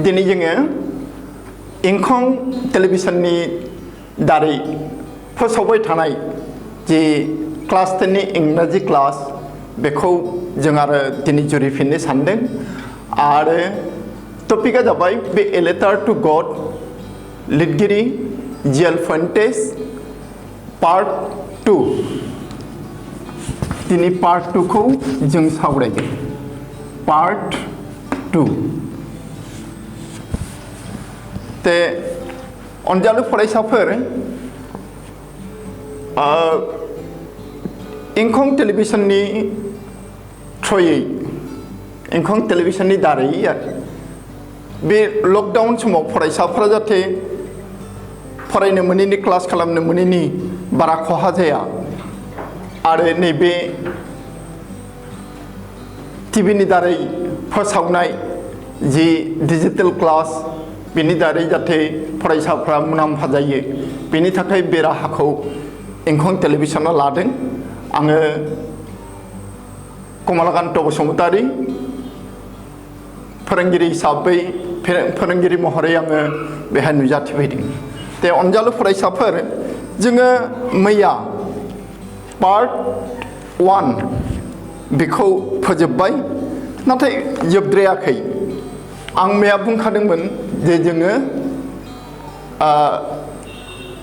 दिनै जोङो इंखं टेलिभिजननि दारै फोसावबाय थानाय जि क्लास 10 नि इंराजि क्लास बेखौ जों आरो दिनै जुरिफिननो सानदों आरो टपिकआ जाबाय बे ए लेटार टु गड लिरगिरि जिएल फुएन्टेस पार्ट 2 दिनै पार्ट 2 खौ जों सावरायगोन पार्ट 2 ते अनजालु फरायसाफोर इंखं टेलिभिजननि थ्रुयै इंखं टेलिभिजननि दारै बे लकडाउन समाव फरायसाफोरा जाहाथे फरायनो मोनैनि क्लास खालामनो मोनैनि बारा खहा जाया आरो नैबे टिभिनि दारै फोसावनाय जि डिजिटेल क्लास बेनि दारै जाहाथे फरायसाफ्रा मुलाम्फा जायो बेनि थाखाय बे राहाखौ इंखं टेलिभिजना लादों आङो कमलाकान्त बसुमतारी फोरोंगिरि हिसाबै फोरोंगिरि महरै आङो बेहाय नुजाथिफैदों ते अनजालु फरायसाफोर जोङो मैया पार्ट 1 बेखौ फोजोबबाय नाथाय जोबद्रायाखै आं मैया बुंखादोंमोन जे जोङो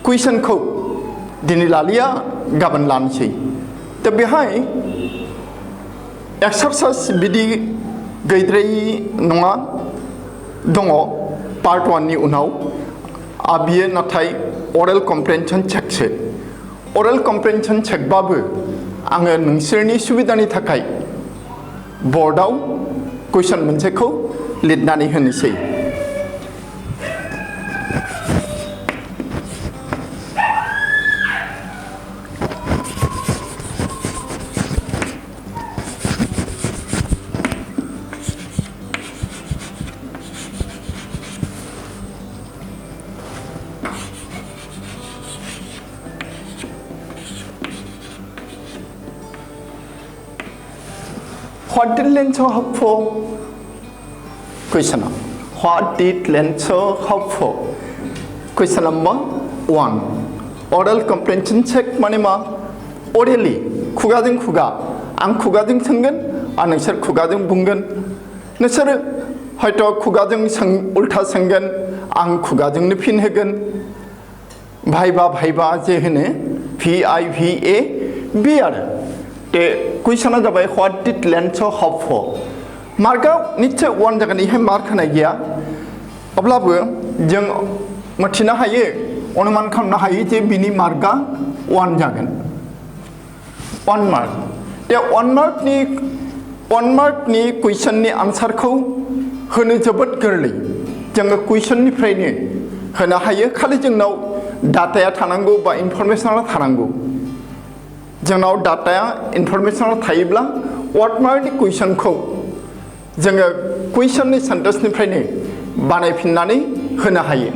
कुइसनखौ दिनै लालिया गाबोन लानोसै दा बेहाय एक्सारसाइज बिदि गैद्रायि नङा दङ पार्ट 1 नि उनाव बियो नाथाय अरेल कम्प्रेन्सन चेकसो अरेल कम्प्रेन्सन चेकबाबो आङो नोंसोरनि सुबिदानि थाखाय बर्डआव कुइसन मोनसेखौ लिरनानै होनोसै What did Lenzo hope for? Question. What did Lenzo hope for? Question number 1. Oral comprehension check माने मा? Orally खुगाजों खुगा आं खुगाजों सोंगोन आरो नोंसोर खुगाजों बुंगोन नोंसोर हयथ' खुगाजों उल्था सोंगोन आं खुगाजोंनो फिन होगोन भाइबा जे होनो VIVA बे आरो ते कुइसना जाबाय व्हाट डिड लेन्सो होप फर मार्कआव निश्चय 1 जागोन इहाय मार्क होनाय गैया अब्लाबो जों मिथिनो हायो अनुमान खालामनो हायो जे बिनि मार्कआ 1 जागोन 1 मार्क ते 1 मार्कनि कुइसननि आन्सारखौ होनो जोबोद गोरलै जोङो कुइसननिफ्रायनो होनो हायो खालि जोंनाव डाटाया थानांगौ बा इनफरमेसना थानांगौ जोंनाव डाटाया इनफरमेसना थायोब्ला 1 मार्कनि कुइसनखौ जोङो कुइसननि सेन्टेन्सनिफ्रायनो बानायफिननानै होनो हायो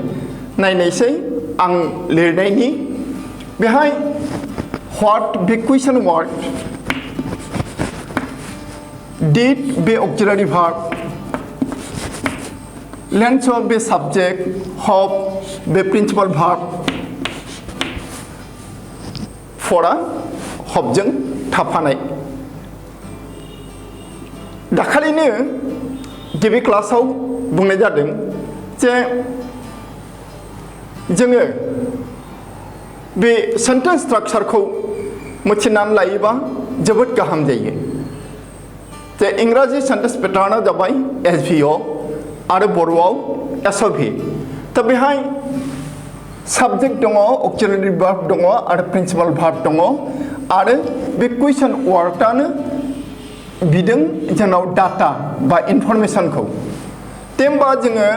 नायनायसै आं लिरनायनि बेहाय व्हाट बे कुइसन वार्ड डिड बे ऑक्सिलियारी वर्ब लेन्स बे सब्जेक्ट होप बे प्रिन्सिपल वर्ब फरा हबजों थाफानाय दाखालिनो गिबि क्लासाव बुंनाय जादों जे जोङो बे सेन्टेन्स स्ट्राक्चारखौ मिथिनानै लायोबा जोबोद गाहाम जायो जे इंराजि सेन्टेन्स पेटार्नआ जाबाय SVO आरो बर'आव SOV दा बेहाय साबजेक्ट दङ ऑक्सिलियारी वर्ब दङ आरो प्रिन्सिपल वर्ब दङ आरो बे कुइसन वार्डआनो बिदों जोंनाव डाटा बा इनफरमेसनखौ ते होमबा जोङो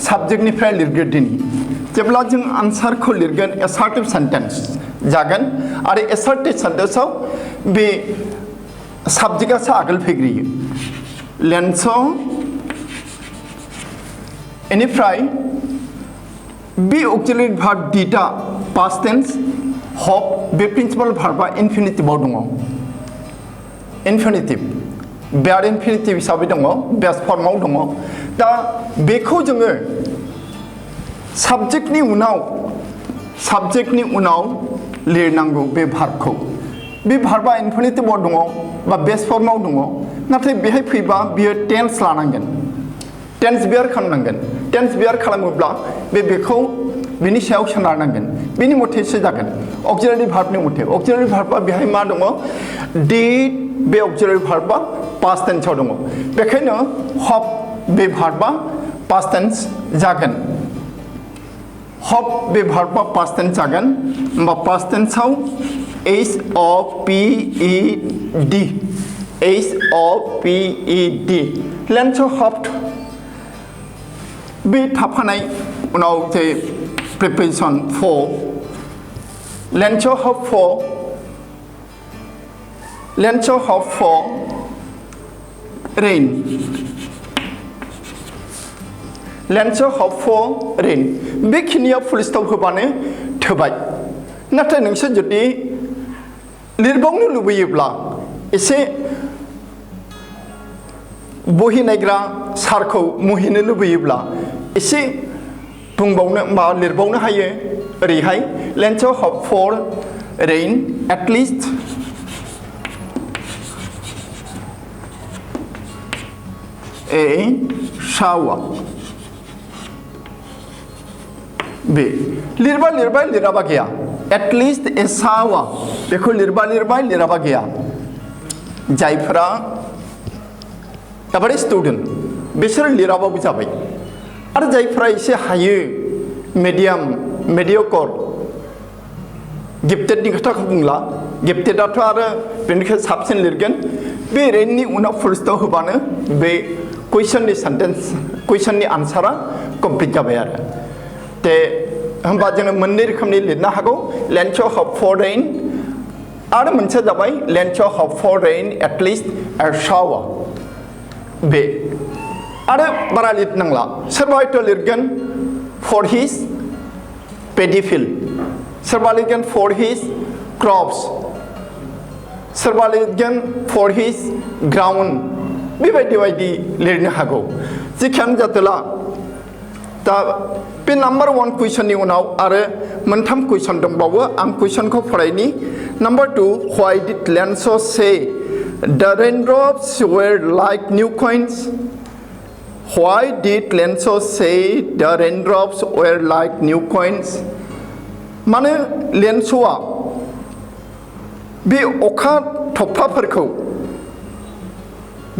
साबजेक्टनिफ्राय लिरगोन दिनै जेब्ला जों आन्सारखौ लिरगोन एसार्टिव सेन्टेन्स जागोन आरो एसार्टिव सेन्टेन्सआव बे साबजेक्टआसो आगोल फैग्रोयो लेन्स बेनिफ्राय बे ऑक्सिलियारी वर्ब डिडआ पास्ट टेन्स होप बे प्रिन्सिपल भार्बा इनफिनिटिभआव दङ इनफिनिटिभ बेयार इनफिनिटिव हिसाबै दङ बेस फर्माव दङ दा बेखौ जोङो साबजेक्टनि उनाव लिरनांगौ बे भार्बखौ बे भार्बा इनफिनिटिभआव दङ बा बेस फर्माव दङ नाथाय बेहाय फैबा बियो टेन्स लानांगोन टेन्स बियार खालामनांगोन टेन्स बियार खालामोब्ला बेखौ बिनि सायाव सोनारनांगोन बिनि मथेसो जागोन अक्सिलारि भार्बनि मथे अक्सिलारि भार्बा बेहाय मा दङ डिड बे अक्सिलारि भार्बा पास्ट टेन्सआव दङ बेखायनो हप बे भार्बा पास्ट टेन्स जागोन हप बे भार्बा पास्ट टेन्स जागोन होमबा पास्ट टेन्सआव HOPED लेन्स हप्ड बे थाफानाय उनाव जे प्रिपेरेसन फर लेन्स हप फर रेन लेन्स हप फर रेन बेखिनियाव फुल स्टप होबानो थोबाय नाथाय नोंसोर जुदि लिरबावनो लुबैयोब्ला एसे बहि नायग्रा सारखौ मुहिनो लुबैयोब्ला एसे बुंबावनो मा लिरबावनो हायो ओरैहाय lens hope for rain at least a shower बे लिरबाय लिराबा गैया एटलिस्ट ए शावर बेखौ लिरबाय लिराबा गैया जायफोरा एभारेज स्टुडेन्ट बिसोर लिराबाबो जाबाय आरो जायफोरा एसे हायो मिडियाम मेडियोकर गिफ्टेडनि खोथाखौ बुंला गिफ्टेडआथ' आरो बेनिख्रुइ साबसिन लिरगोन बे रेननि उनाव फुल स्टप होबानो बे कुइसननि आन्सारा कमप्लिट जाबाय आरो ते होमबा जोङो मोननै रोखोमनि लिरनो हागौ लेन्स हप फर रेन आरो मोनसेया जाबाय lens hope for rain at least a shower बे आरो बारा लिरनांला सोरबा हयथ' लिरगोन फर हिज पेडि फिल्ड सोरबा लिरगोन फर हिज क्रप्स सोरबा लिरगोन फर हिज ग्राउन्ड बेबायदि लिरनो हागौ जेखियानो जादोला दा बे नाम्बार 1 कुइसननि उनाव आरो मोनथाम कुइसन दंबावो आं कुइसनखौ फरायनि number 2 why did lens say the raindrops were like new coins why did lens say the raindrops were like new coins मानो लेन्सआ बे अखा थफ्लाफोरखौ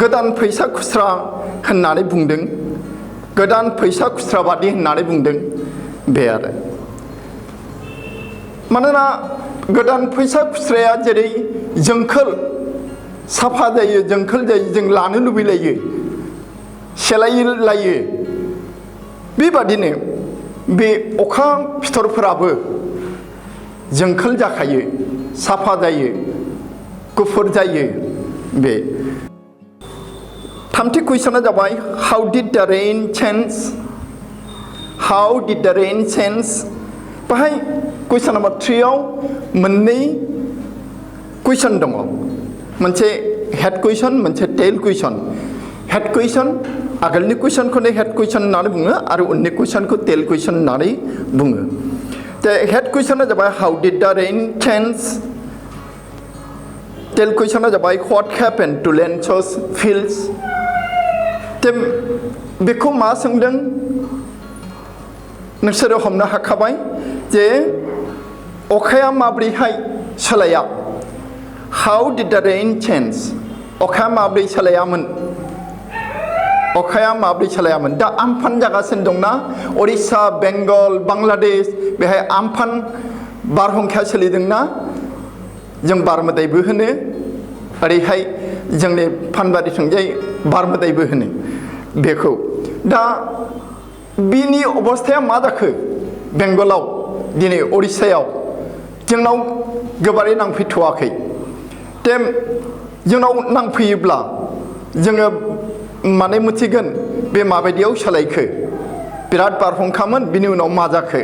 गोदान फैसा खुस्रा होननानै बुंदों गोदान फैसा खुस्रा बादि होननानै बुंदों बे आरो मानोना गोदान फैसा खुस्राया जेरै जोंखोल साफा जायो जोंखोल जायो जों लानो लुबैलायो सेलायलायो बेबादिनो बे अखा फिथरफोराबो जोंखोल जाखायो साफा जायो गुफुर जायो बे थामथि कुइसना जाबाय हाउ डिड द रेन चेन्ज बाहाय कुइसन नम्बर 3 आव मोननै कुइसन दङ मोनसे हेड कुइसन मोनसे टेल कुइसन हेड कुइसन आगोलनि कुइसनखौनो हेड कुइसन होननानै बुङो आरो उननि कुइसनखौ टेल कुइसन होननानै बुङो दा हेड कुइसना जाबाय हाउ डिड द रेन चेन्ज टेल कुइसना जाबाय what happened to lenses fields ते बेखौ मा सोंदों नोंसोरो हमनो हाखाबाय जे अखाया माब्रैहाय सोलाया हाउ डिड द रेन चेन्ज अखाया माब्रै सोलायामोन दा आमफान जागासिनो दंना उरिष्या बेंगल बांलादेश बेहाय आमफान बारहुंखाया सोलिदोंना जों बारमोदाइबो होनो ओरैहाय जोंनि फानबारिथिंजाय बारमोदाइबो होनो बेखौ दा बिनि अबस्थाया मा जाखो बेंगलाव दिनै उरिष्यायाव जोंनाव गोबारै नांफैथ'वाखै ते जोंनाव नांफैयोब्ला जोङो माने मिथिगोन बे माबायदियाव सोलायखो बिराद बारहुंखामोन बिनि उनाव मा जाखो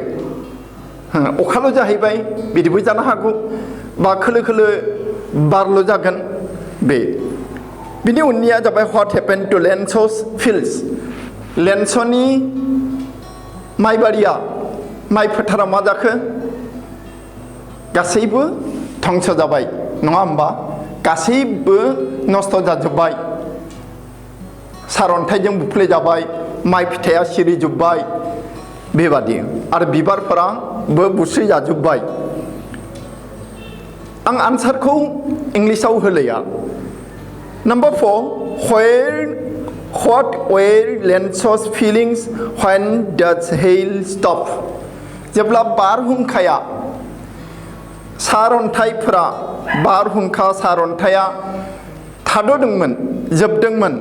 अखाल' जाहैबाय बिदिबो जानो हागौ बा खोलो खोलो बारल' जागोन बे बिनि उननिया जाबाय what happened to Lenço's fields लेन्स'नि माइबारिया माइ फोथारा मा जाखो गासैबो धंस जाबाय नङा होमबा गासैबो नस्थ जाजोब्बाय सारअन्थाइजों बुफ्ले जाबाय माइ फिथाइया सिरिजोब्बाय बेबादि आरो बिबारफोराबो बुस्रि जाजोब्बाय आं आन्सारखौ इंलिसाव होलाया number 4 what were Lenço's feelings when does hail stop जेब्ला बारहुंखाया सारअन्थाइफोरा बारहुंखा सारअन्थाइया थाद'दोंमोन जोबदोंमोन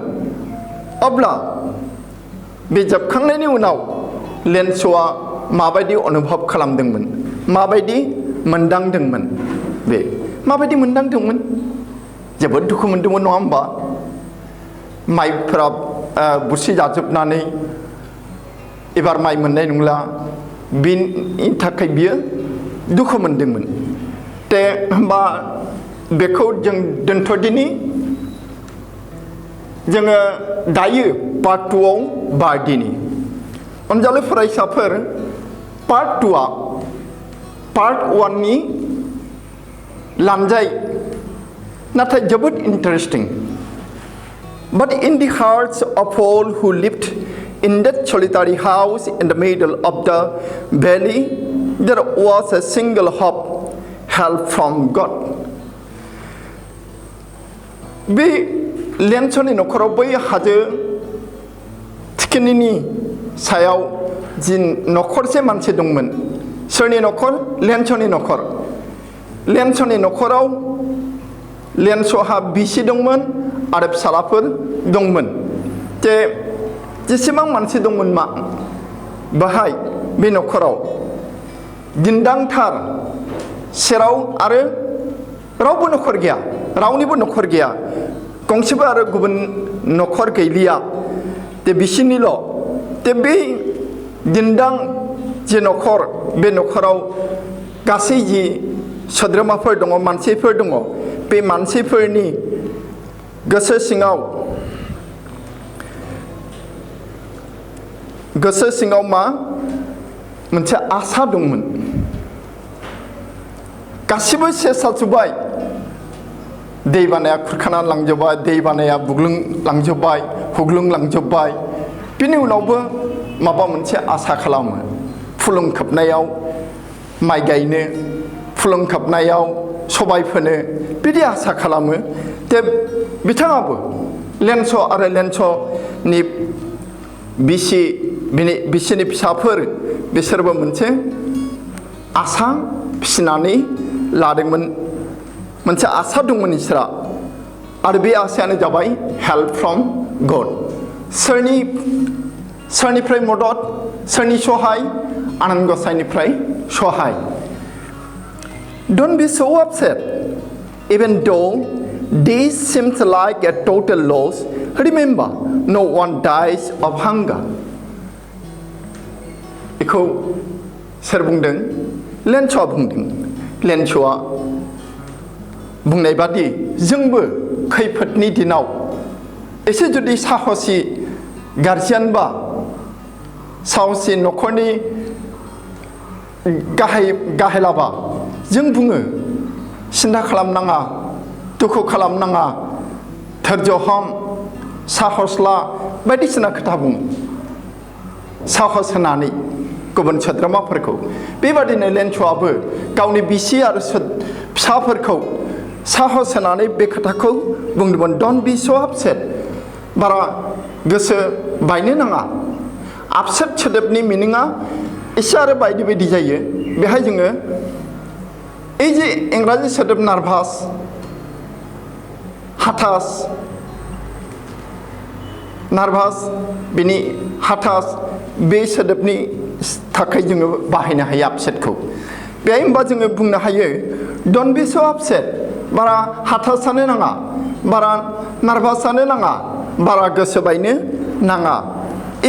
अब्ला बे जोबखांनायनि उनाव लेन्स'आ माबायदि अनुभब खालामदोंमोन माबायदि मोनदांदोंमोन बे माबायदि मोनदांदोंमोन जोबोद दुखु मोनदोंमोन नङा होमबा माइफोरा बुस्रि जाजोबनानै एबार माइ मोननाय नंला बिनि थाखाय बियो दुखु मोनदोंमोन ते होमबा बेखौ जों दोनथ'दिनि जोङो दायो पार्ट 2आव बारदिनि अनजालु फरायसाफोर पार्ट 2आ पार्ट 1नि लानजाय नाथाय जोबोद interesting But in the hearts of all who lived in that solitary house in the middle of the valley, there was a single hope, help from God. बे लेन्स'नि न'खराव बै हाजो थिखिनिनि सायाव जि न'खरसे मानसि दंमोन सोरनि न'खर लेन्स'नि न'खर लेन्स'नि न'खराव लेन्स'हा बिसि दंमोन आरो फिसालाफोर दंमोन जे जेसेबां मानसि दंमोन मा बाहाय बे न'खराव दिन्दांथार सेराव आरो रावबो न'खर गैया रावनिबो न'खर गैया गंसेबो आरो गुबुन न'खर गैलिया जे बिसिनिल' जे बे दिन्दां जे न'खर बे न'खराव गासै जि सोद्रोमाफोर दङ मानसिफोर दङ बे मानसिफोरनि गोसो सिङाव मा मोनसे आसा दंमोन गासिबो सेस जाजोब्बाय दैबानाया खुरखाना लांजोब्बाय दैबानाया बुग्लुंलांजोब्बाय हुग्लुंलांजोब्बाय बिनि उनावबो माबा मोनसे आसा खालामो फुलुं खोबनायाव माइ गायनो फुलुं खोबनायाव सबाय फोनो बिदि आसा खालामो जे बिथाङाबो लेन्स' आरो लेन्स'नि बिसिनि फिसाफोर बिसोरबो मोनसे आसा फिसिनानै लादोंमोन मोनसे आसा दंमोन इसोरा आरो बे आसायानो जाबाय हेल्प फ्रम गड सोरनिफ्राय मदद सोरनि सहाय आनान गसाइनिफ्राय सहाय Don't be so upset even though this seems like a total loss. Remember, no one dies of hunger. बेखौ सोर बुंदों लेन्स'आ बुंदों लेन्स'आ बुंनाय बादि जोंबो खैफोदनि दिनाव एसे जुदि साहसि गारजियानबा साहसि न'खरनि गाहायलाबा जों बुङो सिन्था खालामनाङा दुखु खालामनाङा धैर्य हम साहस ला बायदिसिना खोथा बुङो साहस होनानै गुबुन सोद्रोमाफोरखौ बेबादिनो लेन्स'आबो गावनि बिसि आरो फिसाफोरखौ साहस होनानै बे खोथाखौ बुंदोंमोन डन्ट बी सो आपसेट बारा गोसो बायनो नाङा आपसेट सोदोबनि मिनिङा एसे आरो बायदि बायदि जायो बेहाय जोङो এই যে इंराजि सोदोब नार्भास बिनि हाथास बे सोदोबनि थाखाय जोङो बाहायनो हायो आपसेटखौ बेहाय होमबा जोङो बुंनो हायो डन्ट बी सो आपसेट बारा हाथासानो नाङा बारा नार्भासानो नाङा बारा गोसो बायनो नाङा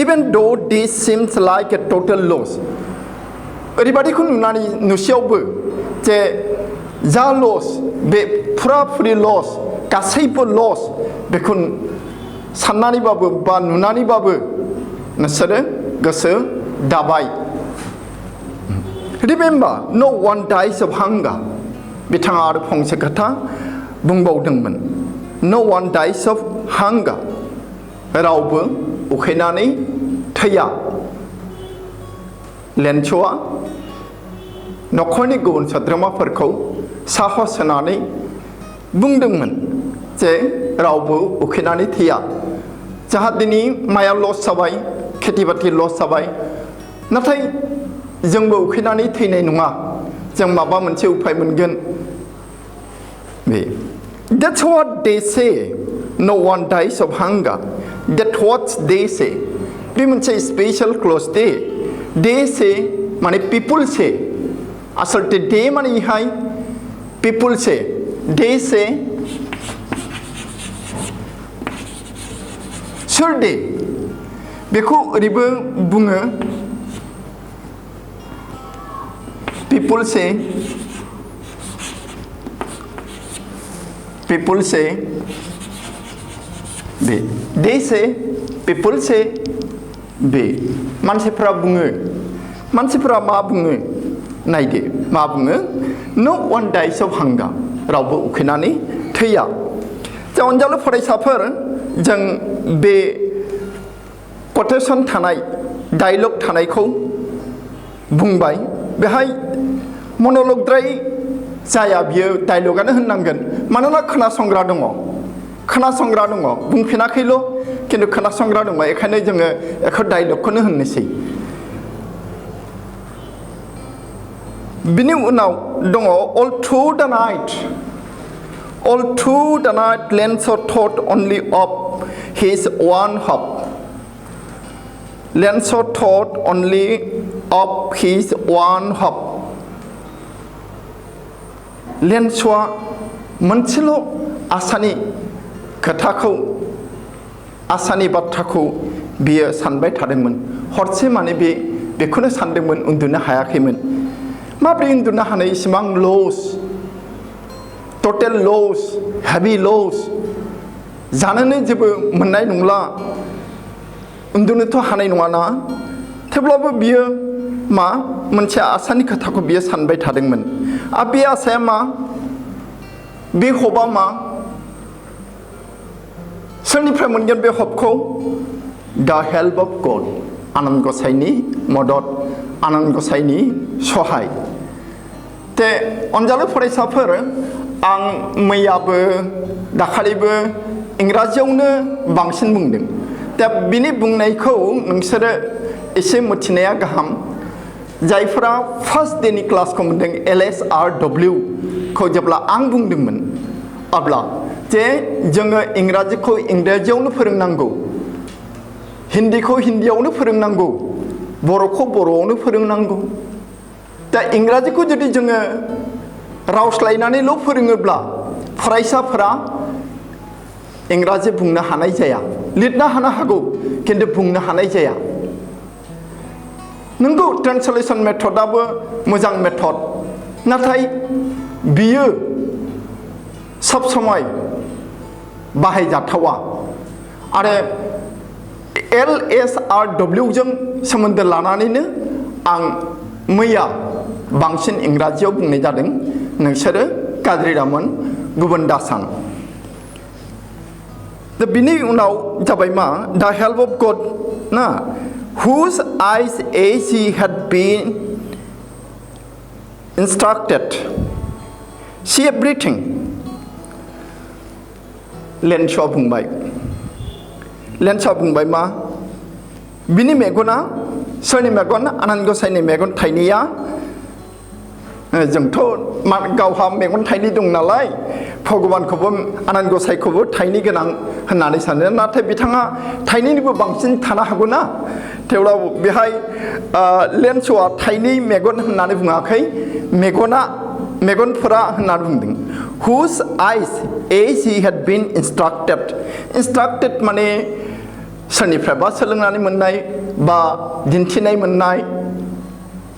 even though this seems like a total loss ओरैबादिखौ नुसेयावबो जे जा लस बे फुरा फुरि लस गासैबो लस बेखौ साननानैबाबो बा नुनानैबाबो नोंसोरो गोसो दाबाय remember no one dies of hunger बिथाङा आरो फंसे खोथा बुंबावदोंमोन no one dies of hunger रावबो उखैनानै थैया लेन्स'आ न'खरनि गुबुन सोद्रोमाफोरखौ साहस होनानै बुंदोंमोन जे रावबो उखैनानै थैया जाहा दिनै माइआ लस जाबाय खेथि बाथि लस जाबाय नाथाय जोंबो उखैनानै थैनाय नङा जों माबा मोनसे उपाय मोनगोन बे That's what they say no one dies of hunger That's what they say बे मोनसे स्पेशल क्ल'ज they say माने people say आसलते they माने इहाय people say they say सोर दे बेखौ ओरैबो बुङो people say they say people say बे मानसिफ्रा बुङो मानसिफ्रा मा बुङो नायदो मा बुङो no one dies of hunger रावबो उखैनानै थैया जों अनजालु फरायसाफोर जों बे quotation थानाय डायलग थानायखौ बुंबाय बेहाय मन'लगद्राय जाया बियो डायलगानो होननांगोन मानोना खोनासंग्रा दङ बुंफिनाखैल' खिन्थु खोनासंग्रा दङ बेखायनो जोङो बेखौ डायलगखौनो होननोसै बिनि उनाव दङ all through the night Lenso thought only of his one hope Lenso thought only of his one hope लेन्स'आ मोनसेल' आसानि खोथाखौ आसानि बाथ्राखौ बियो सानबाय थादोंमोन हरसे माने बेखौनो सानदोंमोन उन्दुनो हायाखैमोन माब्रै उन्दुनो हानाय इसिबां लस टटेल लस हेभि लस जानोनो जेबो मोननाय नंला उन्दुनोथ' हानाय नङाना थेवब्लाबो बियो मा मोनसे आसानि खोथाखौ बियो सानबाय थादोंमोन आरो बे आसाया मा बे हपआ मा सोरनिफ्राय मोनगोन बे हपखौ दा हेल्प अफ गड आनान गसाइनि मदद आनान गसाइनि सहाय ते अनजालु फरायसाफोर आं मैयाबो दाखालिबो इंराजियावनो बांसिन बुंदों दा बिनि बुंनायखौ नोंसोरो एसे मिथिनाया गाहाम जायफोरा फार्स्ट डेनि क्लासखौ मोनदों LSRW खौ जेब्ला आं बुंदोंमोन अब्ला जे जोङो इंराजिखौ इंराजियावनो फोरोंनांगौ हिन्दीखौ हिन्दीयावनो फोरोंनांगौ बर'खौ बर'आवनो फोरोंनांगौ दा इंराजिखौ जुदि जोङो रावस्लायनानैल' फोरोङोब्ला फरायसाफोरा इंराजि बुंनो हानाय जाया लिरनो हानो हागौ खिन्थु बुंनो हानाय जाया नंगौ ट्रान्सलेसन मेथडआबो मोजां मेथड नाथाय बियो सब समय बाहायजाथावा आरो LSRW जों सोमोन्दो लानानैनो आं मैया बांसिन इंराजियाव बुंनाय जादों नोंसोरो गाज्रि दामोन गुबुन दासान दा बिनि उनाव जाबाय मा दा हेल्प अफ गड ना whose eyes as he had been instructed see everything लेन्स'आ बुंबाय मा बिनि मेगना सोरनि मेगन आनान गसाइनि मेगन थाइनैया जोंथ' गावहा मेगन थाइनै दं नालाय भगबानखौबो आनान गसाइखौबो थाइनै गोनां होननानै सानो नाथाय बिथाङा थाइनैनिबो बांसिन थानो हागौ ना थेवब्लाबो बेहाय लेन्स'आ थाइनै मेगन होननानै बुङाखै मेगनफोरा होननानै बुंदों whose eyes as he had been instructed माने सोरनिफ्रायबा सोलोंनानै मोननाय बा दिन्थिनाय मोननाय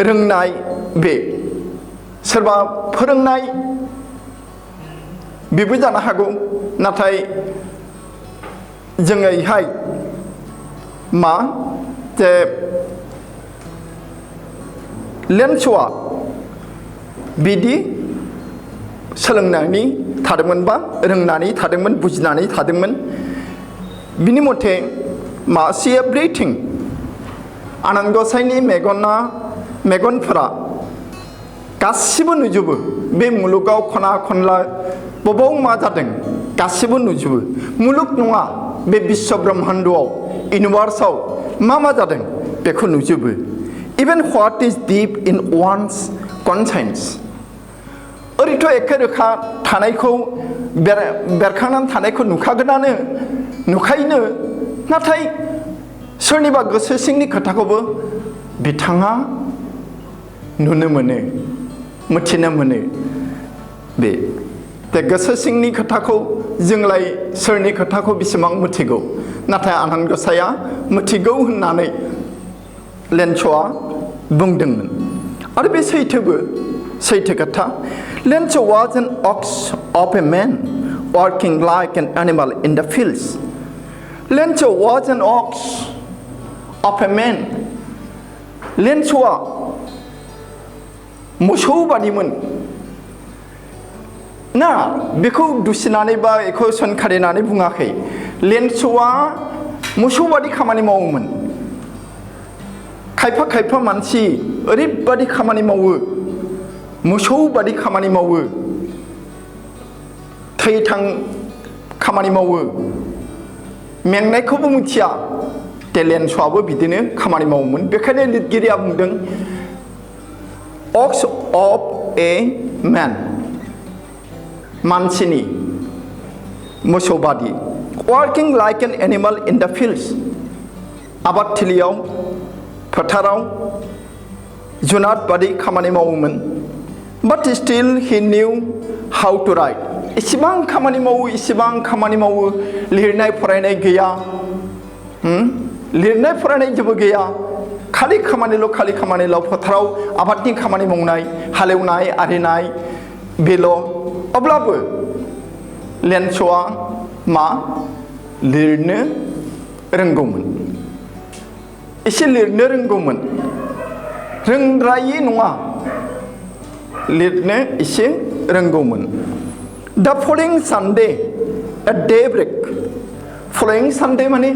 रोंनाय बे सोरबा फोरोंनाय बेबो जानो हागौ नाथाय जोङोहाय मा जे लेन्सआ बिदि सोलोंनानै थादोंमोन बा रोंनानै थादोंमोन बुजिनानै थादोंमोन बिनि मथे मा सी एभ्रिथिं आनान गसाइनि मेगनफोरा गासिबो नुजोबो बे मुलुगाव खना खनला बबाव मा जादों गासिबो नुजोबो मुलुग नङा बे बिश्व ब्रह्माण्डआव इउनिभार्सआव मा जादों बेखौ नुजोबो even what is deep in one's conscience ओरैथ' एखे रोखा थानायखौ बेरखांनानै थानायखौ नुखायोनो नाथाय सोरनिबा गोसो सिंनि खोथाखौबो बिथाङा नुनो मोनो मिथिनो मोनो बे गोसो सिंनि खोथाखौ जोंलाय सोरनि खोथाखौ बेसेबां मिथिगौ नाथाय आनान गसाइया मिथिगौ होननानै लेन्सआ बुंदोंमोन आरो बे सैथो खोथा lens was an ox of a man working like an animal in the fields lens was an ox of a man लेन्सआ मोसौ बादिमोन ना बेखौ दुसिनानै बा बेखौ सोनखारिनानै बुङाखै लेन्सआ मोसौ बादि खामानि मावोमोन खायफा मानसि ओरैबादि खामानि मावो मोसौ बादि खामानि मावो थैथां खामानि मावो मेंनायखौबो मिथिया लेन्सआबो बिदिनो खामानि मावोमोन बेखायनो लिरगिरिया बुंदों ox of a man मानसिनि मोसौ बादि working like an animal in the fields आबादथिलियाव फोथाराव जुनाद बादि खामानि मावोमोन but still he knew how to write इसेबां खामानि मावो लिरनाय फरायनाय गैया लिरनाय फरायनाय जेबो गैया खालि खामानिल' फोथाराव आबादनि खामानि मावनाय हालेवनाय आरिनाय बेल' अब्लाबो लेन्सआ मा लिरनो रोंगौमोन एसे लिरनो रोंगौमोन रोंद्रायै नङा लिरनो एसे रोंगौमोन the following Sunday at daybreak following Sunday माने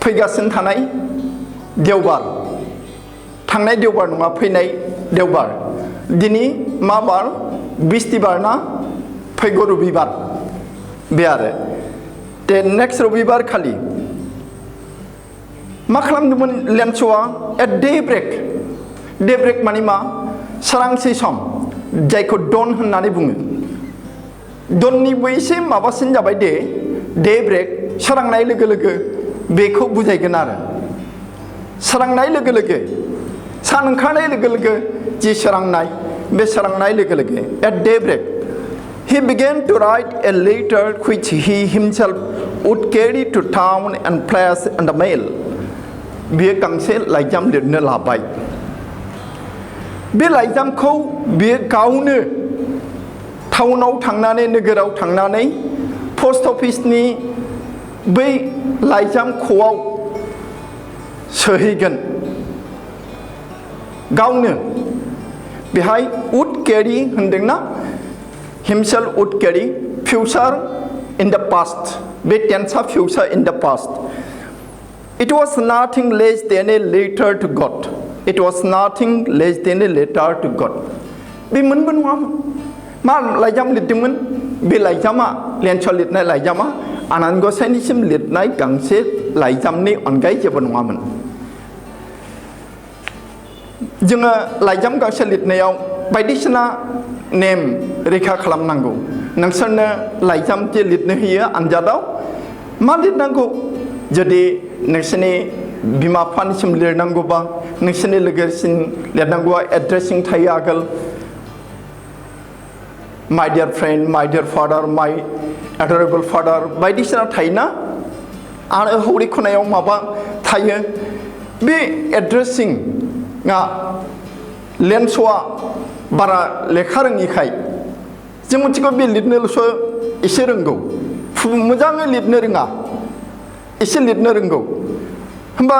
फैगासिनो थानाय देवबार थांनाय देवबार नङा फैनाय देवबार दिनै मा बार बिस्तिबार ना फैगौ रबिबार बे आरो नेक्स्ट रबिबार खालि मा खालामदोंमोन लेन्सआ एट डेब्रेक माने मा सोरांसै सम जायखौ दन होननानै बुङो दननिबो एसे माबासिन जाबाय डेब्रेक सोरांनाय लोगो लोगो बेखौ बुजायगोन आरो सोरांनाय लोगो लोगो सान ओंखारनाय लोगो लोगो जि सोरांनाय बे सोरांनाय लोगो लोगो at daybreak he began to write a letter which he himself would carry to town and place in the mail बियो गांसे लाइजाम लिरनो लाबाय बे लाइजामखौ बियो गावनो टाउनाव थांनानै नोगोराव थांनानै पोस्ट अफिसनि बै लाइजाम ख'आव सोहैगोन गावनो बेहाय would carry होनदोंना himself would carry future in the past बे टेन्सआ future in the past it was nothing less than a letter to God it was nothing less than a letter to God बे मोनबो नङामोन मा लाइजाम लिरदोंमोन बे लाइजामा लेन्सआ लिरनाय लाइजामा आनान गसाइनिसिम लिरनाय गांसे लाइजामनि अनगायै जेबो नङामोन जोङो लाइजाम गांसे लिरनायाव बायदिसिना नेम रैखा खालामनांगौ नोंसोरनो लाइजाम जे लिरनो होयो आनजादाव मा लिरनांगौ जुदि नोंसोरनि बिमा बिफानिसिम लिरनांगौबा नोंसोरनि लोगोसिम लिरनांगौआ एड्रेसिं थायो आगोल माय डियार फ्रेन्ड माय डियार फादार माय एडरेबल फादार बायदिसिना थायोना आरो हौरै खनायाव माबा थायो बे एड्रेसिंआ लेन्सआ बारा लेखा रोङिखाय जों मोनथिगौ बे लिरनोल'सो एसे रोंगौ मोजाङै लिरनो रोङा एसे लिरनो रोंगौ होमबा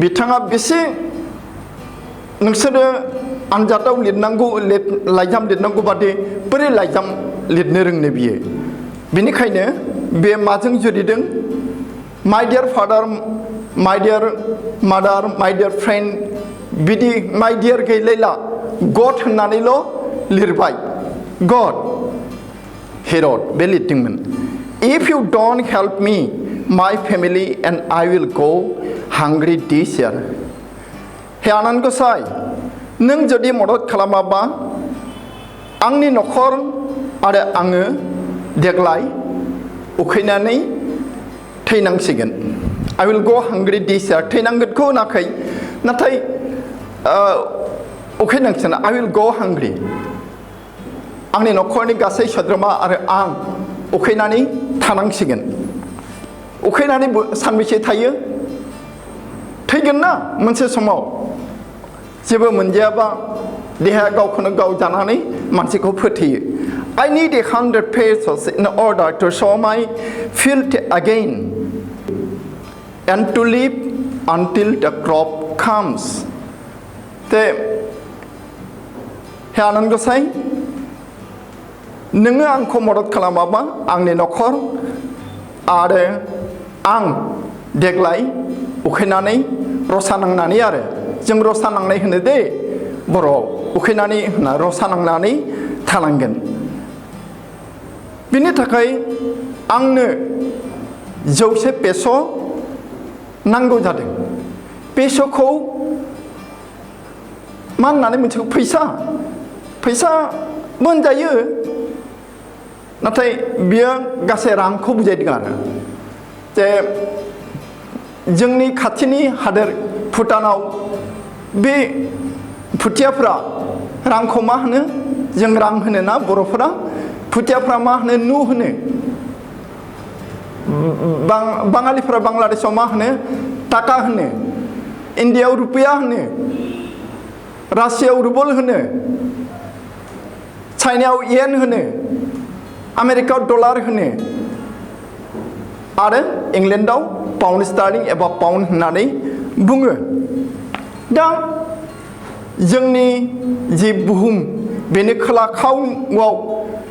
बिथाङा बेसे नोंसोरो आनजादाव लिरनांगौ लाइजाम लिरनांगौ बादि बोरै लाइजाम लिरनो रोंनो बियो बेनिखायनो बे माजों जुरिदों माय डियार फादार माय डियार मादार माय डियार फ्रेन्ड बिदि माय डियार गैलायला गड होननानैल' लिरबाय गड हेरड बे लिरदोंमोन if you don't help me my family and I will go हांग्रि this year हे आनान गसाइ नों जुदि मदद खालामाबा आंनि न'खर आरो आङो देग्लाय उखैनानै थैनांसिगोन I will go हांग्रि this year थैनांगोनखौ होनाखै नाथाय उखैनांसिगोन आई विल गो हांग्रि आंनि न'खरनि गासै सोद्रोमा आरो आं उखैनानै थानांसिगोन उखैनानै सानबेसे थायो थैगोन ना मोनसे समाव जेबो मोनजायाबा देहाया गावखौनो गाव जानानै मानसिखौ फोथैयो I need 100 pesos in order to show my field again and to live until the crop comes. ते हे आनन्द गसाइ नोङो आंखौ मदद खालामाबा आंनि न'खर आरो आं देग्लाय उखैनानै रसा नांनानै आरो जों रसा नांनाय होनो दे बर'आव उखैनानै होना रसा नांनानै थानांगोन बिनि थाखाय आंनो 100 पेस' नांगौ जादों पेस'खौ मा होननानै मोनथिगौ फैसा मोनजायो नाथाय बियो गासै रांखौ बुजायदों आरो जे जोंनि खाथिनि हादोर भुटानाव बे भुटियाफ्रा रांखौ मा होनो जों रां होनो ना बर'फोरा भुटियाफ्रा मा होनो नु होनो बाङालिफ्रा बांलादेशआव मा होनो टाका होनो इन्डियायाव रुपिया होनो रासियायाव रुबल होनो चाइनायाव येन होनो आमेरिकायाव डलार होनो आरो इंलेन्डआव पाउन्ड स्टार्लिं एबा पाउन्ड होननानै बुङो दा जोंनि जि बुहुम बेनि खोला खावआव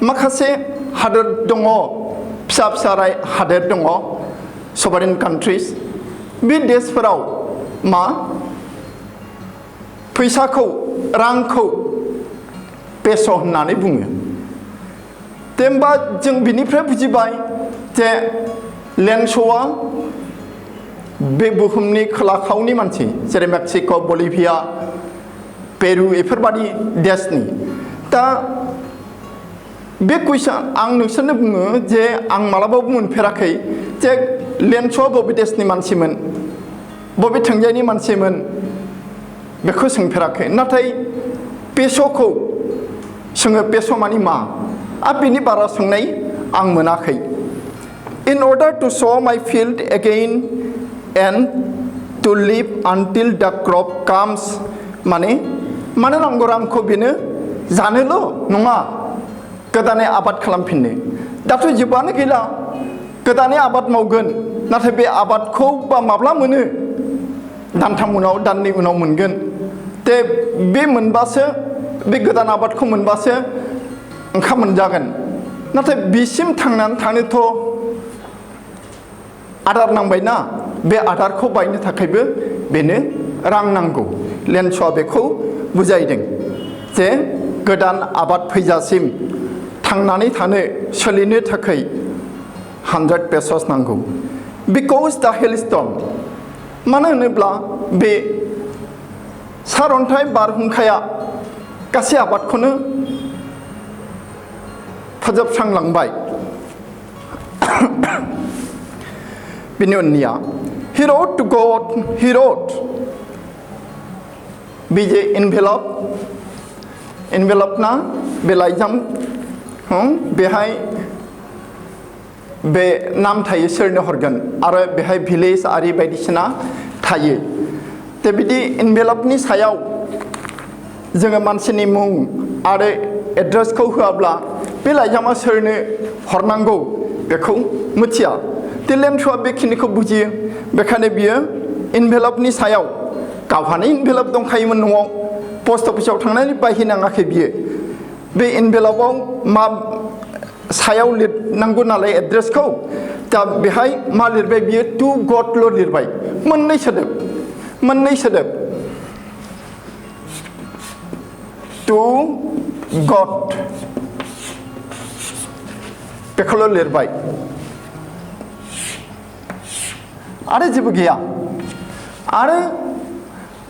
माखासे हादोर दङ फिसा फिसा हादोर दङ सभारेन कान्ट्रिज बे देशफोराव मा फैसाखौ रांखौ पेस' होननानै बुङो दे होमबा जों बिनिफ्राय बुजिबाय जे लेन्स'आ बे बुहुमनि खोला खावनि मानसि जेरै मेक्सिक' बलिभिया पेरु बेफोरबादि देशनि दा बे कुइसन आं नोंसोरनो बुङो जे आं मालाबाबो मोनफेराखै जे लेन्स'आ बबे देशनि मानसिमोन बबे थिंजायनि मानसिमोन बेखौ सोंफेराखै नाथाय पेस'खौ सोङो पेस' मानि मा आरो बिनि बारा सोंनाय आं मोनाखै In order to sow my field again and to live until the crop comes माने मानो नांगौ रांखौ बेनो जानोल' नङा गोदानै आबाद खालामफिननो दाथ' जेबोआनो गैला गोदानै आबाद मावगोन नाथाय बे आबादखौ बा माब्ला मोनो दानथाम उनाव दाननै उनाव मोनगोन दे बे मोनबासो बे गोदान आबादखौ मोनबासो ओंखाम मोनजागोन नाथाय बिसिम थांनानै थानोथ' आदार नांबायना बे आदारखौ बायनो थाखायबो बेनो रां नांगौ लेन्स'आ बेखौ बुजायदों जे गोदान आबाद फैजासिम थांनानै थानो सोलिनो थाखाय 100 पेसस नांगौ बिकज द हेलस्टर्म मानो होनोब्ला बे सारअन्थाइ बारहुंखाया गासै आबादखौनो फोजोबस्रांलांबाय बिनि उननिया he wrote to God he wrote बीजे इनभेलप ना बे लाइजाम बेहाय बे नाम थायो सोरनो हरगोन आरो बेहाय भिलेज आरि बायदिसिना थायो दा बिदि इनभेलपनि सायाव जोङो मानसिनि मुं आरो एड्रेसखौ होआब्ला बे लाइजामा सोरनो हरनांगौ बेखौ मिथिया लेन्स'आ बेखिनिखौ बुजियो बेखायनो बियो इनभेलपनि सायाव गावहानो इनभेलप दंखायोमोन न'आव पस्ट अफिसाव थांनानै बायहैनाङाखै बियो बे इनभेलपआव मा सायाव लिरनांगौ नालाय एड्रेसखौ दा बेहाय मा लिरबाय बियो टु गडल' लिरबाय मोननै सोदोब टु गड बेखौल' लिरबाय आरो जेबो गैया आरो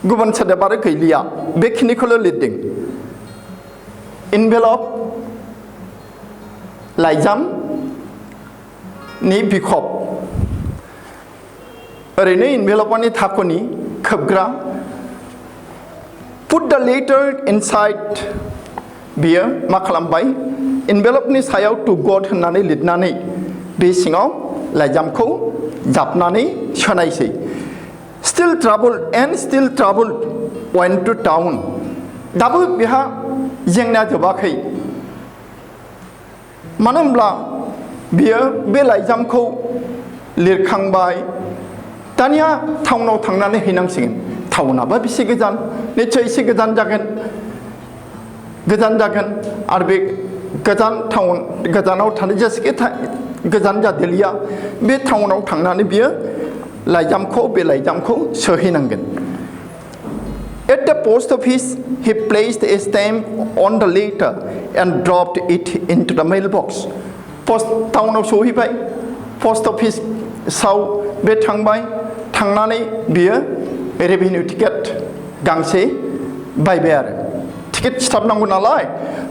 गुबुन सोदोब आरो गैलिया बेखिनिखौल' लिरदों इनभेलप लाइजामनि बिखब ओरैनो इनभेलपनि थाखुनि खोबग्रा पुट द लेटार इनसाइड बियो मा खालामबाय इनभेलपनि सायाव टु गड होननानै लिरनानै बे सिङाव लाइजामखौ जाबनानै सोनायसै स्टिल ट्राबल्ड वेन्ट टु टाउन दाबो बेहा जेंनाया जोबाखै मानो होनब्ला बियो बे लाइजामखौ लिरखांबाय दानिया टाउनाव थांनानै हैनांसिगोन टाउनाबो बेसे गोजान निस्सय एसे गोजान जागोन आरो बे गोजानाव थानाय जेसेखि गोजान जादेलिया बे टाउनाव थांनानै बियो बे लाइजामखौ सोहैनांगोन At the post office, he placed a stamp on the letter and dropped it into the mailbox. टाउनाव सहैबाय post office साव बे थांनानै बियो रेभिनिउ टिकेट गांसे बायबाय आरो टिकेट सिथाबनांगौ नालाय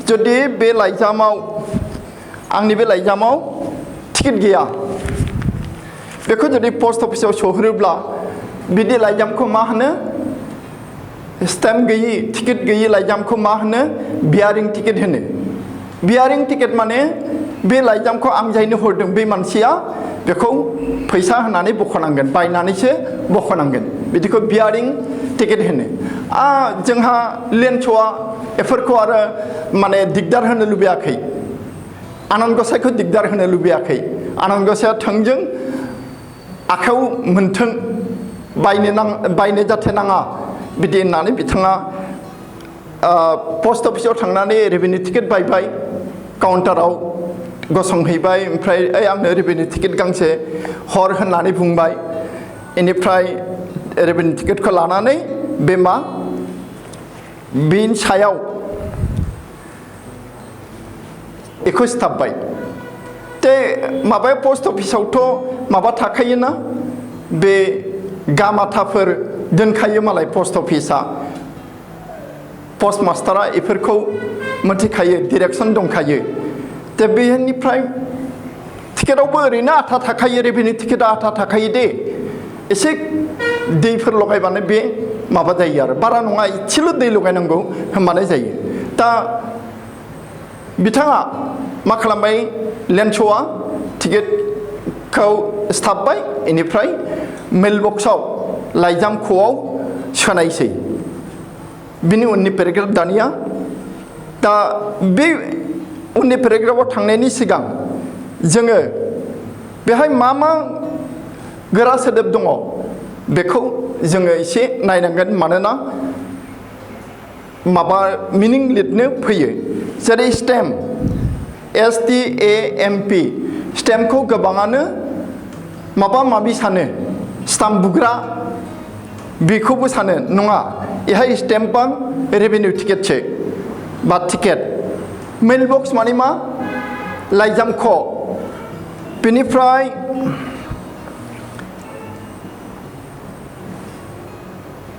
जुदि बे लाइजामाव आंनि बे लाइजामाव टिकेट गैया बेखौ जुदि पोस्ट अफिसाव सहरोब्ला बिदि लाइजामखौ मा होनो स्टेम्प गैयि टिकेट गैयि लाइजामखौ मा होनो बियारिं टिकेट होनो बियारिं टिकेट माने बे लाइजामखौ आं जायनो हरदों बे मानसिया बेखौ फैसा होनानै बख'नांगोन बायनानैसो बख'नांगोन बिदिखौ बियारिं टिकेट होनो जोंहा लेन्स'आ बेफोरखौ आरो माने दिगदार होनो लुबैयाखै आनान गसाइखौ दिगदार होनो लुबैयाखै आनान गसाइया थोंजों आखायाव मोनथों बायनो जाथे नाङा बिदि होननानै बिथाङा पस्ट अफिसाव थांनानै रेभिनिउ टिकेट बायबाय काउन्टाराव गसंहैबाय ओमफ्राय आंनो रेभिनिउ टिकेट गांसे हर होननानै बुंबाय बेनिफ्राय रेभिनिउ टिकेटखौ लानानै बे मा बिनि सायाव बेखौ सिथाबबाय माबाया पस्ट अफिसावथ' माबा थाखायोना बे गामाथाफोर दोनखायो मालाय पस्ट अफिसा पस्ट मास्टारा बेफोरखौ मिथिखायो डिरेक्सन दंखायो बेनिफ्राय टिकेटावबो ओरैनो आथा थाखायो रेभिनिउ टिकेटा आथा थाखायो दे एसे दैफोर लगायबानो बे माबा जायो आरो बारा नङा एसेल' दै लगायनांगौ होनबानो जायो दा बिथाङा मा खालामबाय लेन्स'आ टिकेटखौ सिथाबबाय बेनिफ्राय मेल बक्सआव लाइजाम ख'आव सोनायसै बिनि उननि पेराग्राफ दानिया दा बे उननि पेराग्राफआव थांनायनि सिगां जोङो बेहाय मा गोरा सोदोब दङ बेखौ जोङो एसे नायनांगोन मानोना माबा मिनिं लिरनो फैयो जेरै स्टेम्प STAMP स्टेम्पखौ गोबाङानो माबा माबि सानो स्टाम्प बुग्रा बेखौबो सानो नङा बेहाय स्टेम्पआ रेभिनिउ टिकेटसो बा टिकेट मेल बक्स माने मा लाइजाम ख'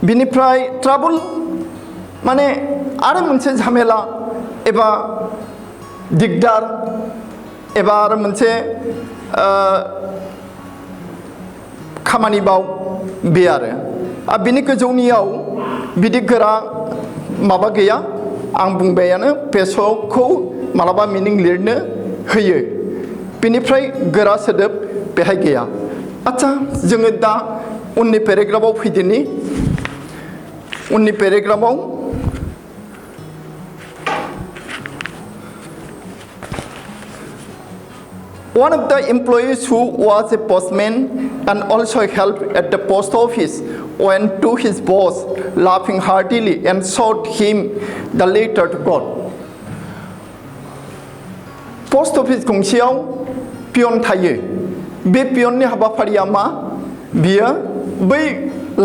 बिनिफ्राय ट्राबल माने आरो मोनसे झामेला एबा दिगदार एबा आरो मोनसे खामानि बाव बे आरो बिनि गोजौनियाव बिदि गोरा माबा गैया आं बुंबायानो पेस'खौ मालाबा मिनिं लिरनो होयो बेनिफ्राय गोरा सोदोब बेहाय गैया आच्छा जोङो दा उननि पेराग्राफआव फैदिनि उननि पेराग्राफआव One of the employees who was a postman and also helped at the post office went to his boss laughing heartily and showed him the letter to God. Post office गंसेयाव पियन थायो बे पियननि हाबाफारिया मा बियो बै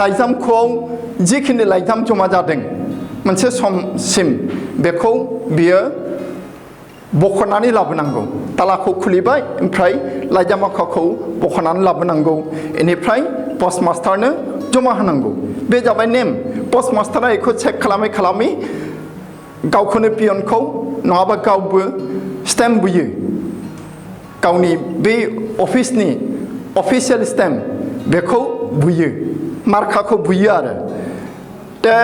लाइजामखौ जिखिनि लाइजाम जमा जादों मोनसे समसिम बेखौ बियो बख'नानै लाबोनांगौ तालाखौ खुलिबाय ओमफ्राय लाइजामाखौ बख'नानै लाबोनांगौ बेनिफ्राय पस्ट मास्टारनो जमा होनांगौ बे जाबाय नेम पस्ट मास्टारा बेखौ चेक खालामै खालामै गावखौनो पियनखौ नङाबा गावबो स्टेम्प बुयो गावनि बे अफिसनि अफिसियेल स्टेम्प बेखौ बुयो मार्काखौ बुयो आरो दा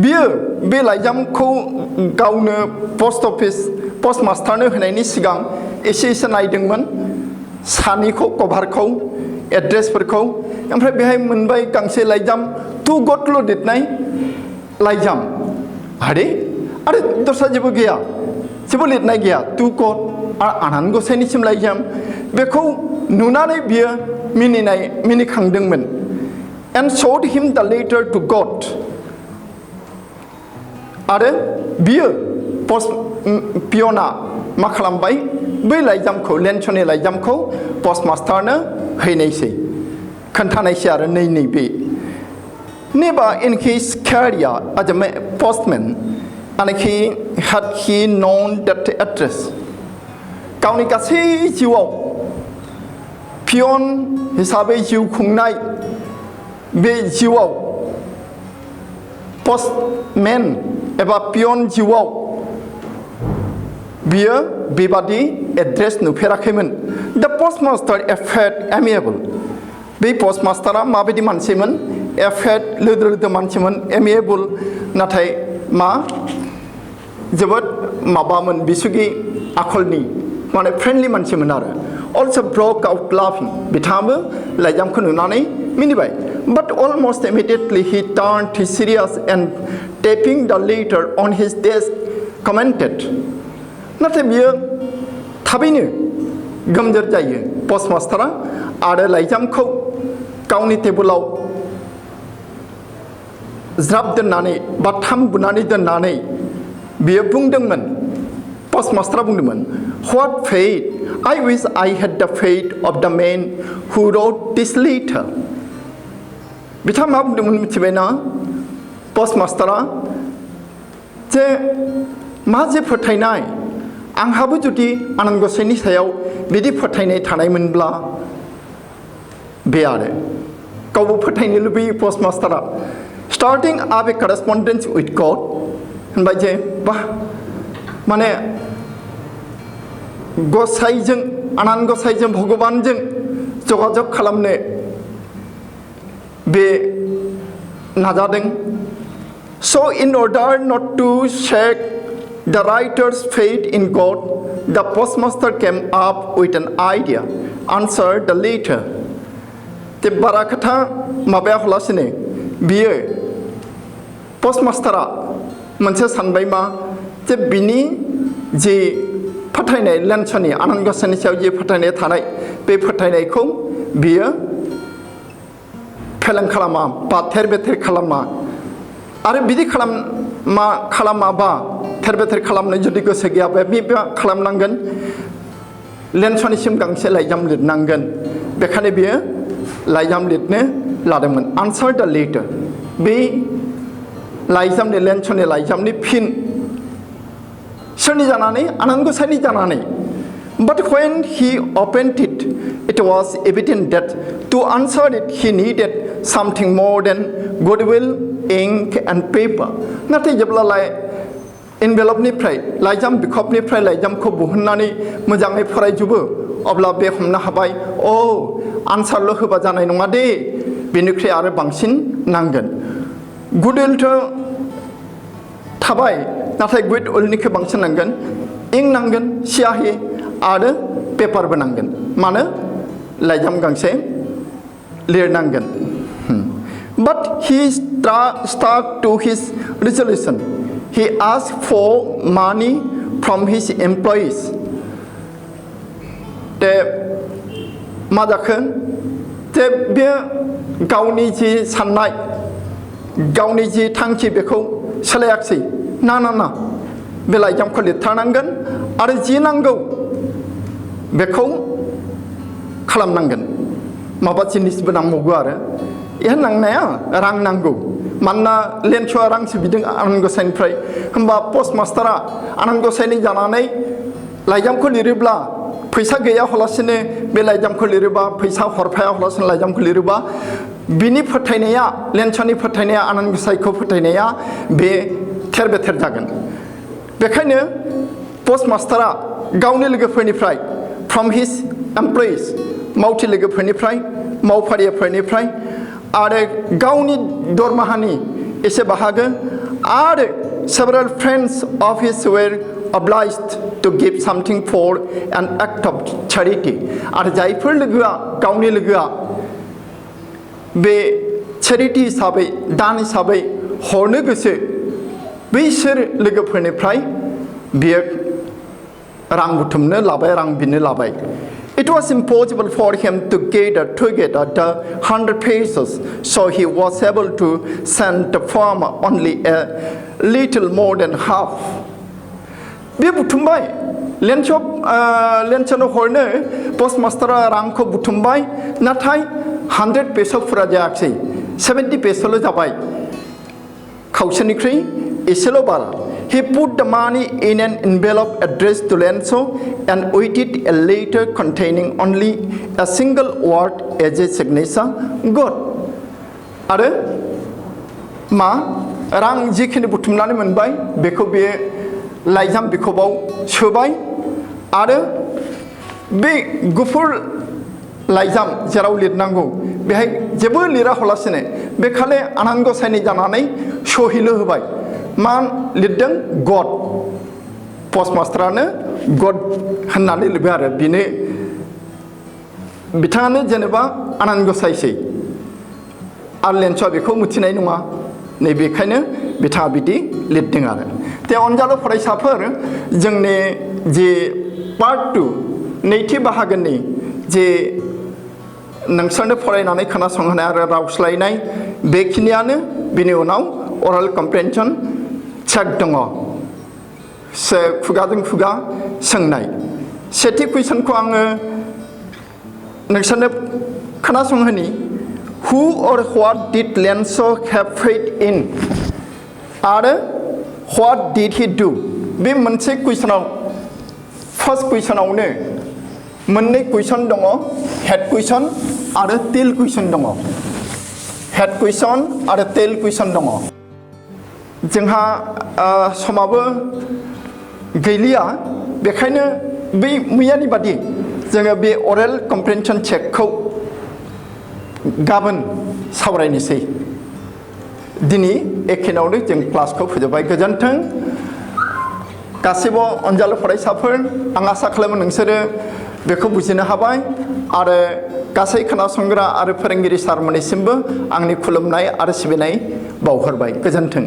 बियो बे लाइजामखौ गावनो पस्ट अफिस पस्ट मास्टारनो होनायनि सिगां एसे नायदोंमोन सानिखौ कभारखौ एड्रेसफोरखौ ओमफ्राय बेहाय मोनबाय गांसे लाइजाम टु गडल' लिरनाय लाइजाम आरो दस्रा जेबो गैया जेबो लिरनाय गैया टु गड आरो आनान गसाइनिसिम लाइजाम बेखौ नुनानै बियो मिनिखांदोंमोन and showed him the letter to God आरो बियो पस्ट पियना मा खालामबाय बै लाइजामखौ लेनसननि लाइजामखौ पस्ट मास्टारनो हैनायसै खोन्थानायसै आरो नैबे Never in his career as a postman and had he known that address गावनि गासै जिउआव पियन हिसाबै जिउ खुंनाय बे जिउआव postman एबा पियन जिउआव बियो बेबादि एड्रेस नुफेराखैमोन द postmaster appeared amiable बे postmasterआ माबायदि मानसिमोन appeared लोदो मानसिमोन amiable नाथाय मा जोबोद माबामोन बिसुगि आखलनि माने फ्रेन्डलि मानसिमोन आरो also broke out laughing बिथाङाबो लाइजामखौ नुनानै मिनिबाय but almost immediately he turned his serious and tapping the letter on his desk commented नाथाय बियो थाबैनो गोमजोर जायो पस्ट मास्टारा आरो लाइजामखौ गावनि टेबोलाव ज्राब दोननानै बा थाम बुनानै दोननानै बियो बुंदोंमोन पस्ट मास्टारा बुंदोंमोन what fate I wish I had the fate of the man who wrote this letter बिथाङा मा बुंदोंमोन मिथिबायना पस्ट मास्टारा जे मा जे फोथायनाय आंहाबो जुदि आनान गसाइनि सायाव बिदि फोथायनाय थानायमोनब्ला बे आरो गावबो फोथायनो लुबैयो post मास्टारा starting up a correspondence with God होनबाय जे बा माने गसाइजों आनान गसाइजों भगबानजों जगाजग खालामनो बे नाजादों so in order not to shake the writer's faith in God the postmaster came up with an idea answer the letter ते बारा खोथा माबाया हलासिनो बियो postmasterआ मोनसे सानबाय मा जे बिनि जे फोथायनाय लेनसननि आनान गसाइनि सायाव जे फोथायनाय थानाय बे फोथायनायखौ बियो फेलें खालामा बा थेर बेथेर खालामा आरो बिदि खालामाबा थेर बेथेर खालामनो जुदि गोसो गैयाबा बिबा खालामनांगोन लेनसननिसिम गांसे लाइजाम लिरनांगोन बेखायनो बियो लाइजाम लिरनो लादोंमोन आनसार द लेटार बे लाइजामनि लेनसननि लाइजामनि फिन सोरनि जानानै आनान गसाइनि जानानै but when he opened it it was evident that to answer it he needed something more than goodwill ink and paper नाथाय जेब्लालाय एनभेलपनिफ्राय लाइजाम बिखबनिफ्राय लाइजामखौ बहननानै मोजाङै फरायजोबो अब्ला बे हमनो हाबाय आनसारल' होबा जानाय नङा दे बेनिख्रुइ आरो बांसिन नांगोन गुडविलथ' थाबाय नाथाय गुडविलनिख्रुइ बांसिन नांगोन इंक नांगोन सियाहि आरो पेपारबो नांगोन मानो लाइजाम गांसे लिरनांगोन but he stuck to his resolution he asked for money from his employees ते मा जाखो ते बे गावनि जि साननाय गावनि जि थांखि बेखौ सोलायाखिसै ना ना ना बे लाइजामखौ लिरथारनांगोन आरो जि नांगौ बेखौ खालामनांगोन माबा जिनिसबो नांबावगौ आरो इहा नांनाया रां नांगौ मानोना लेन्स'आ रांसो बिदों आनान गसाइनिफ्राय होमबा पस्ट मास्टारा आनान गसाइनि जानानै लाइजामखौ लिरोब्ला फैसा गैया हलासिनो बे लाइजामखौ लिरोबा फैसा हरफाया हलासिनो लाइजामखौ लिरोबा बिनि फोथायनाया लेन्स'नि फोथायनाया आनान गसाइखौ फोथायनाया बे थेर बेथेर जागोन बेखायनो पस्ट मास्टारा गावनि लोगोफोरनिफ्राय फ्रम हिज एमप्लयिज मावथि लोगोफोरनिफ्राय मावफारियाफोरनिफ्राय आरो गावनि दरमाहानि एसे बाहागो आरो several friends of his were obliged to give something for an act of charity आरो जायफोर लोगोआ गावनि लोगोआ बे चेरिटी हिसाबै दान हिसाबै हरनो गोसो बैसोर लोगोफोरनिफ्राय बियो रां बुथुमनो लाबाय रां बिनो लाबाय It was impossible for him to gather together the 100 pesos, so he was able to send the farmer only a little more than half. बे बुथुमबाय लेन्स'नो हरनो पस्ट मास्टारा रांखौ बुथुमबाय नाथाय 100 पेस'फोरा जायाखिसै 70 पेस'ल' जाबाय खावसेनिख्रुइ एसेल' बारा He put the money in an envelope addressed to Lenso and waited a letter containing only a single word as a signature God आरो मा रां जिखिनि बुथुमनानै मोनबाय बेखौ बे लाइजाम बिखबाव सोबाय आरो बे गुफुर लाइजाम जेराव लिरनांगौ बेहाय जेबो लिरा हलासिनो बे खालि आनान गसाइनि जानानै सहिल' होबाय मा लिरदों गड पस्ट मास्टारानो गड होननानै लिरबाय आरो बिनो बिथाङानो जेनेबा आनान गसाइसै आरो लेन्स'आ बेखौ मिथिनाय नङा नैबेखायनो बिथाङा बिदि लिरदों आरो ते अनजालु फरायसाफोर जोंनि जे पार्ट 2 नैथि बाहागोनि जे नोंसोरनो फरायनानै खोनासंहोनाय आरो राव सोलायनाय बेखिनियानो बिनि उनाव अराल कम्प्रेन्सन चेक दङ खुगाजों खुगा सोंनाय सेथि कुइसनखौ आङो नोंसोरनो खोनासंहोनि Who or what did Lenso have faith in आरो what did he do बे मोनसे कुइसनाव फार्स्ट कुइसनावनो मोननै कुइसन दङ हेड कुइसन आरो टेल कुइसन दङ हेड कुइसन आरो टेल कुइसन दङ जोंहा समाबो गैलिया बेखायनो बै मैयानि बादि जोङो बे अरेल कम्प्रेन्सन चेकखौ गाबोन सावरायनोसै दिनै एखेनावनो जों क्लासखौ फोजोबबाय गोजोन्थों गासैबो अनजालु फरायसाफोर आं आसा खालामो नोंसोरो बेखौ बुजिनो हाबाय आरो गासै खोनासंग्रा आरो फोरोंगिरि सारमोननिसिमबो आंनि खुलुमनाय आरो सिबिनाय बावहरबाय गोजोन्थों